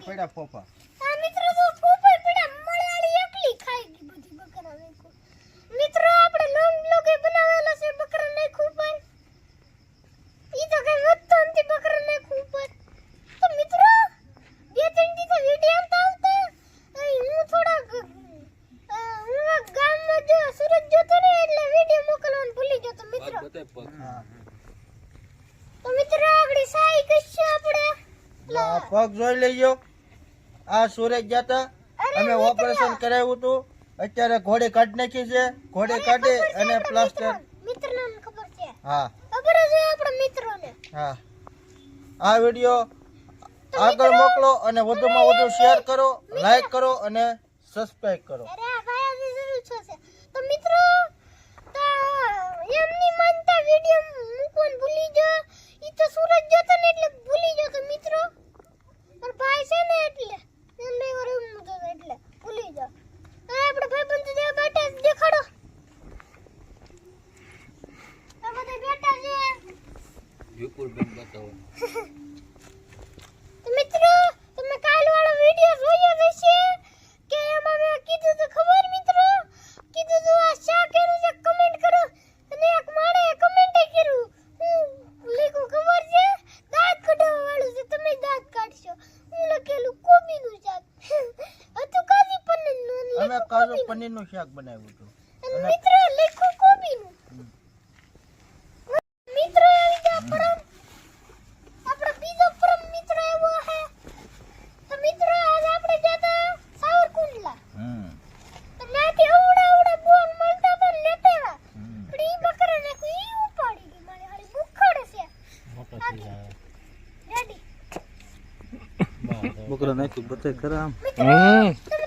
પડ્યા ફોફા. આ મિત્રો તો ફોફા પડ્યા મળાળી એકલી ખાઈ ગઈ બધી બકરા નાખો. મિત્રો આપણે લોંગ લોગે બનાવેલા છે બકરા નાખું પર. ઈ તો કઈ વધતો નથી બકરા નાખું પર. તો મિત્રો બે ત્રણ દી તો વિડિયો આવતા હું થોડા હું ગામમાં જો સુરત જોતો ને એટલે વિડિયો મોકલવાનું ભૂલી ગયો તો મિત્રો. હા. તો મિત્રો આગળ સાઈ કશું આપણે આ પગ જોઈ લેજો. આ સુરત ગયા તા, અમે ઓપરેશન કરાવ્યું હતું. અત્યારે ઘોડે કાઢી નાખી છે. ઘોડે કાઢી અને પ્લાસ્ટર. મિત્રને ખબર છે. હા ખબર છે આપણા મિત્રોને. હા. આ વિડિયો આગળ મોકલો અને વધુમાં વધુ શેર કરો, લાઈક કરો અને સબસ્ક્રાઇબ કરો. અરે આ ભાઈ આ જરૂર છે. તો મિત્રો તો એમની માનતા વિડિયો મૂકવાનું ભૂલી ગયો. ઈ તો સુરત જતો ને એટલે ભૂલી ગયો તો મિત્રો. પર ભાઈ છે ને એટલે એમને રૂમ તો એટલે ભૂલી ગયો. આ આપણે ભાઈબંધ જે બેઠા છે દેખાડો. આ બધા બેઠા છે. વિપુલ બેન બતાવો. તો મિત્રો તમે કાલ વાળો વિડિયો જોયો હશે કે એમાં મેં કીધું તો ખબર મિત્રો કીધું તો આ શા કર્યું છે કમેન્ટ કરો અને એક માણે કમેન્ટ કર્યું હું લખ્યું ખબર છે દાંત કઢાવવા વાળું છે તમે દાંત કાઢશો હું લખેલું કોબીનું શાક હતું કાજી પનીરનું અમે કાજુ પનીરનું શાક બનાવ્યું હતું. અને મિત્રો લખ્યું કોબીનું મિત્રો આવી ગયા પરમ આપણો બીજો પરમ મિત્ર આવ્યો છે. તો મિત્રો આજ આપણે જતા સાવરકુંડલા. તો ત્યાંથી અવડા બોલ મળતા હતા ને લેતા આવ્યા. પણ ઈ બકરાને કોઈ ઉપાડી ગઈ મારી હારી બુખડ છે. રેડી બકરા નાખ્યું બતાય ખરા આમ. મિત્રો